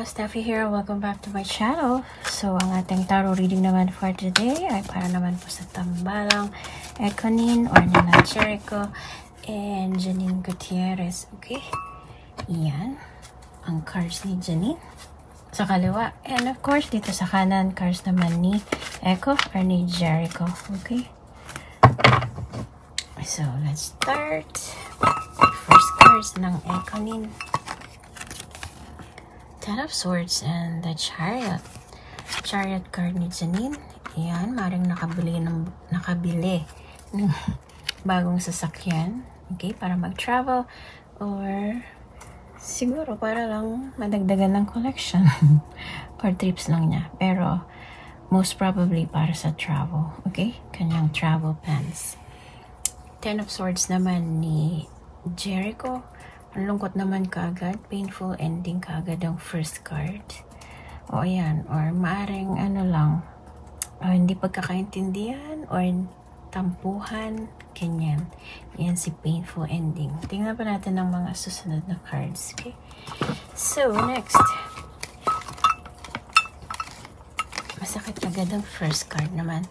Steffi here. Welcome back to my channel. So, ang ating tarot reading naman for today ay para naman po sa tambalang Econin or nila Jericho and Janine Gutierrez. Okay? Yan. Ang cards ni Janine sa kaliwa. And of course, dito sa kanan, cards naman ni Echo or ni Jericho. Okay? So, let's start. First cards ng Econin. Ten of Swords and the Chariot. Chariot card ni Janine. Ayan, maring nakabili ng bagong sasakyan. Okay, para mag-travel or siguro para lang madagdagan ng collection or trips lang niya. Pero most probably para sa travel. Okay, kanyang travel plans. Ten of Swords naman ni Jericho. Ang lungkot naman kaagad, painful ending kaagad ang first card. O ayan, or maaring ano lang, hindi pagkakaintindihan or tampuhan, ganyan. Yan si painful ending. Tingnan pa natin ang mga susunod na cards, okay? So, next. Masakit agad ang first card naman.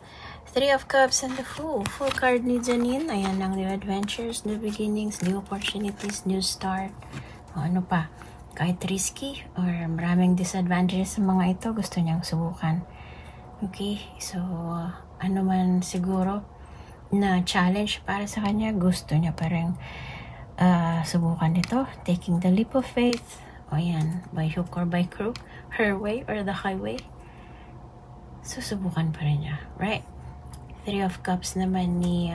Three of Cups and the Fool. Full card ni Janine. Ayan ang new adventures, new beginnings, new opportunities, new start. O ano pa, kahit risky or maraming disadvantages sa mga ito, gusto niyang subukan. Okay, so ano man siguro na challenge para sa kanya, gusto niya pa rin subukan ito. Taking the leap of faith. O ayan, by hook or by crook, her way or the highway. Susubukan pa rin niya, right? Three of Cups naman ni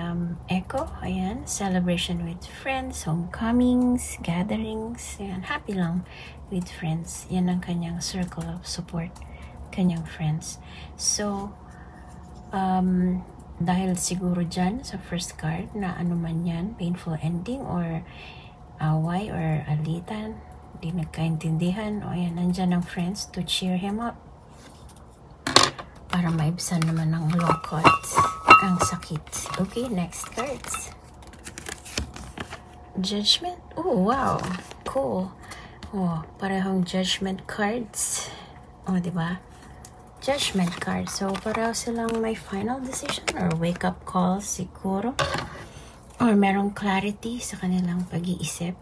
Echo. Ayan, celebration with friends, homecomings, gatherings. Ayan, happy lang with friends. Yan ang kanyang circle of support, kanyang friends. So, dahil siguro dyan sa first card na ano man yan, painful ending or away or alitan, di nagkaintindihan, o ayan, nandyan ang friends to cheer him up para maibsan naman ng lungkot ang sakit. Okay, next cards. Judgment. Oh, wow. Cool. Oh, parehong judgment cards. Oh, diba? Judgment cards. So, pareho silang may final decision or wake-up call siguro. Or merong clarity sa kanilang pag-iisip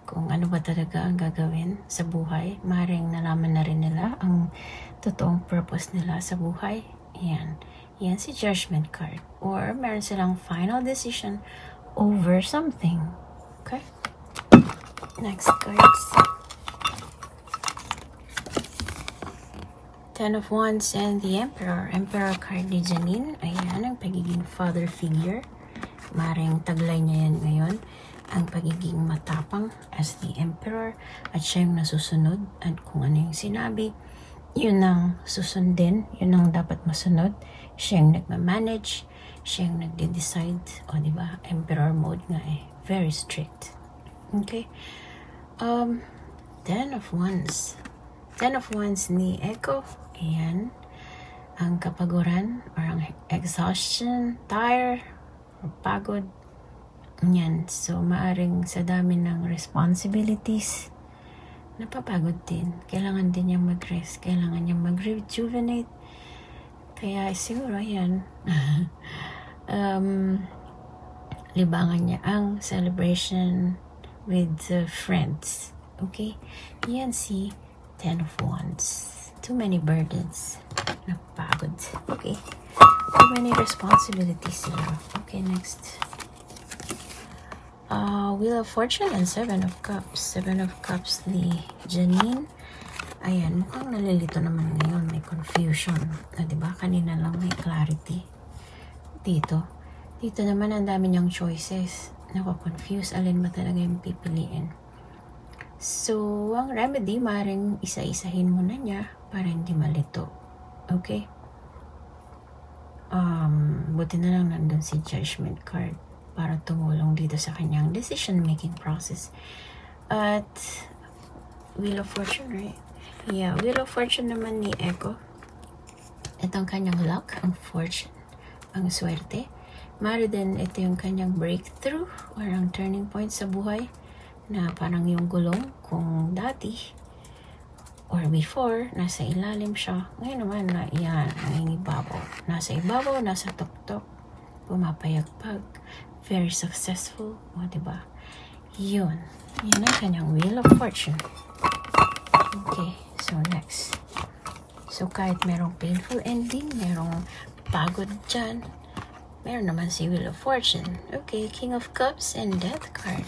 kung ano ba talaga ang gagawin sa buhay. Maring nalaman na rin nila ang totoong purpose nila sa buhay. Yan. Yan si Judgment card. Or meron silang final decision over something. Okay? Next cards. Ten of Wands and the Emperor. Emperor card ni Janine. Ayan, ang pagiging father figure. Maring taglay niya yan ngayon. Ang pagiging matapang as the Emperor. At siya yung nasusunod. At kung ano yung sinabi, yun ang susundin. Yun ang dapat masunod. Siya yung nagmamanage. Siya yung nagde-decide. O, diba? Emperor mode nga eh. Very strict. Okay? Ten of Wands. Ten of Wands ni Echo. Ayan. Ang kapaguran or ang exhaustion, tire, or pagod. Yan. So, maaring sa dami ng responsibilities, napapagod din. Kailangan din niyang mag-rest. Kailangan niyang mag-rejuvenate. Kaya siguro yan. Libangan niya ang celebration with friends. Okay? Yan si Ten of Wands. Too many burdens. Napagod. Okay? Too many responsibilities sila. Okay, next. Wheel of Fortune and Seven of Cups. Seven of Cups ni Janine. Ayan, mukhang nalilito naman ngayon. May confusion. Diba? Kanina lang may clarity. Dito naman ang dami niyang choices. Nako-confuse. Alin ba talaga yung pipiliin? So, ang remedy, maring isa-isahin muna niya para hindi malito. Okay? Buti na lang nandun si Judgment card para tumulong dito sa kanyang decision-making process. At Wheel of Fortune, right? Yeah, Wheel of Fortune naman ni Echo. Ito ang kanyang luck, ang fortune, ang swerte. Mari din ito yung kanyang breakthrough or ang turning point sa buhay na parang yung gulong kung dati or before, nasa ilalim siya. Ngayon naman na yan, nangingibabaw. Nasa ibabaw, nasa tuktok, pumapayagpag, very successful. O, diba? Yun. Yan ang kanyang Wheel of Fortune. Okay, so next. So, kahit merong painful ending, merong pagod dyan, meron naman si Wheel of Fortune. Okay, King of Cups and Death card.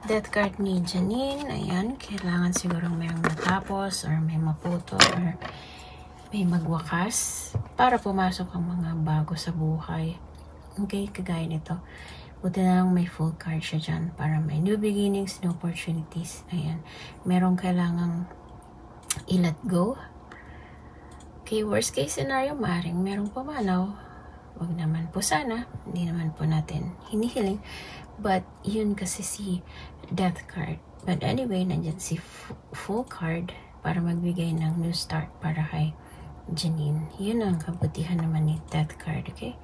Death card ni Janine. Ayan, kailangan sigurong mayroong matapos or may maputo or may magwakas para pumasok ang mga bago sa buhay. Okay, kagaya nito. Buti na lang may full card siya dyan para may new beginnings, new opportunities. Ayan, merong kailangang i-let go. Okay, worst case scenario, maaaring merong pumanaw. Wag naman po sana. Hindi naman po natin hinihiling. But, yun kasi si Death card. But anyway, nandyan si full card para magbigay ng new start para kay Janine. Yun ang kabutihan naman ni Death card, okay?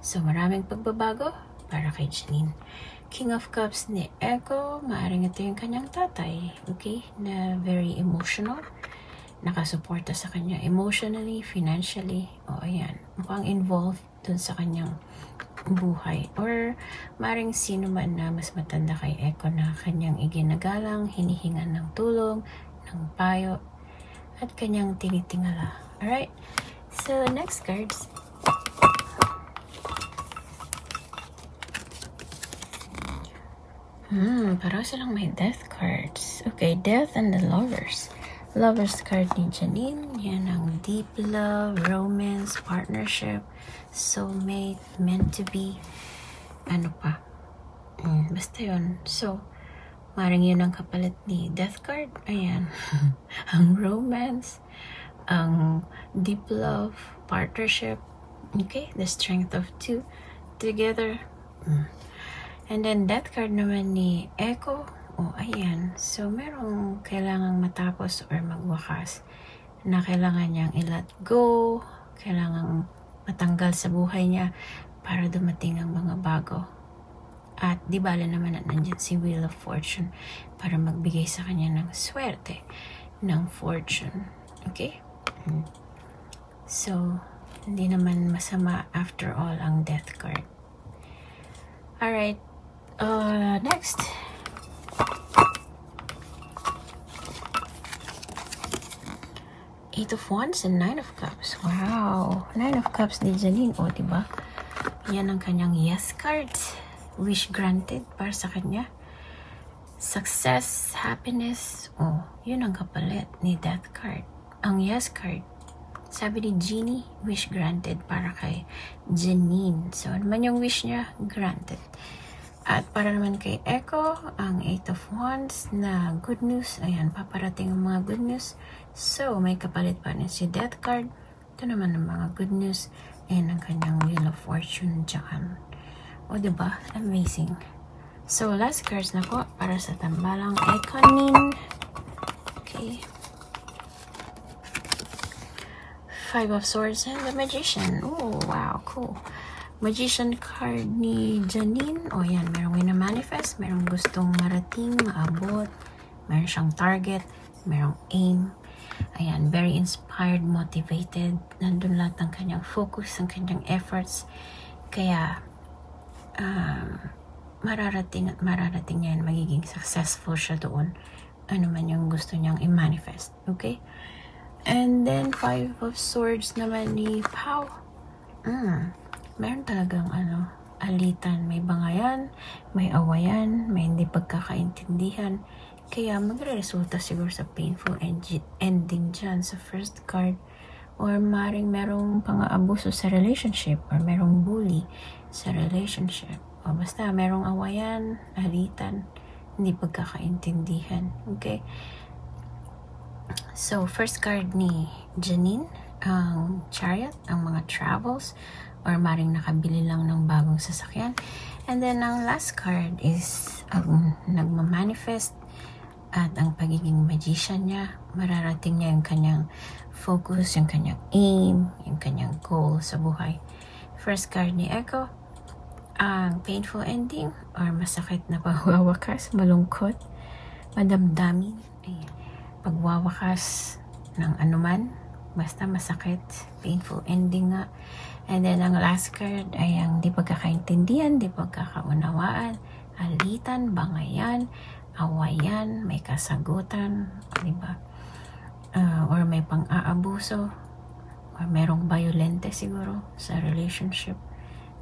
So, maraming pagbabago para kay Janine. King of Cups ni Echo. Maaaring ito yung kanyang tatay, okay? Na very emotional. Nakasuporta sa kanya emotionally, financially. O, ayan. Mukhang involved dun sa kanyang buhay. Or maring sino man na mas matanda kay Echo na kanyang iginagalang, hinihingan ng tulong, ng payo, at kanyang tinitingala. Alright? So, next cards. Parang silang may death cards. Okay, death and the lovers. Lovers card ni Janine. Yan ang deep love, romance, partnership, soulmate, meant to be. Ano pa? Basta yun. So, maring yun ang kapalit ni death card. Ayan. Ang romance, ang deep love, partnership. Okay? The strength of two together. And then, death card naman ni Echo. Oh, ayan. So, merong kailangang matapos or magwakas na kailangan niyang i-let go, kailangang matanggal sa buhay niya para dumating ang mga bago. At di bale naman na nandiyan si Wheel of Fortune para magbigay sa kanya ng swerte, ng fortune. Okay? So, hindi naman masama after all ang death card. Alright. Next. Eight of Wands and Nine of Cups. Wow! Nine of Cups ni Janine. O, diba? Yan ang kanyang yes card. Wish granted para sa kanya. Success, happiness. O, yun ang kapalit ni Death card. Ang yes card. Sabi ni Genie, wish granted para kay Janine. So, ano man yung wish niya, granted. At para naman kay Echo, ang Eight of Wands na good news. Ayan, paparating ang mga good news. So, may kapalit pa rin si Death card. Ito naman ang mga good news. And ang kanyang Wheel of Fortune dyan. O, diba? Amazing. So, last cards na po para sa tambalang Econin. Okay. Five of Swords and the Magician. Oh, wow. Cool. Magician card ni Janine. O yan, merong wina-manifest, merong gustong marating, maabot, meron siyang target, merong aim. Ayan, very inspired, motivated. Nandun lahat ang kanyang focus, ang kanyang efforts. Kaya, mararating at mararating yan, magiging successful siya doon. Ano man yung gusto niyang i-manifest. Okay? And then, Five of Swords naman ni Pau. Meron talagang alitan, may bangayan, may awayan, may hindi pagkakaintindihan. Kaya magre-resulta siguro sa painful ending dyan sa first card. Or maring merong pang-aabuso sa relationship or merong bully sa relationship. O basta merong awayan, alitan, hindi pagkakaintindihan. Okay? So, first card ni Janine, ang Chariot, ang mga travels, or maring nakabili lang ng bagong sasakyan. And then, ang last card is ang nagmamanifest at ang pagiging magician niya. Mararating niya yung kanyang focus, yung kanyang aim, yung kanyang goal sa buhay. First card ni Echo, ang painful ending or masakit na pagwawakas, malungkot, madamdamin. Ayan. Pagwawakas, ng anuman. Basta masakit, painful ending nga. And then, ang last card ay ang di pagkakaintindihan, di pagkakaunawaan, alitan, bangayan, awayan, may kasagutan, di ba? Or may pang-aabuso, or merong violente siguro sa relationship.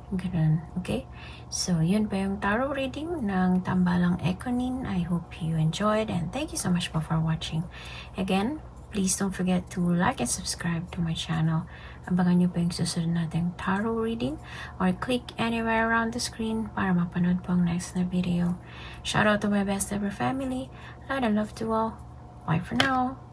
Ganun, okay? So, yun pa yung tarot reading ng Tambalang Ekonin. I hope you enjoyed and thank you so much for watching. Again, please don't forget to like and subscribe to my channel. Abangan nyo pa yung susunod nating tarot reading or click anywhere around the screen para mapanood po ang next na video. Shout out to my best ever family. Light and love to all. Bye for now.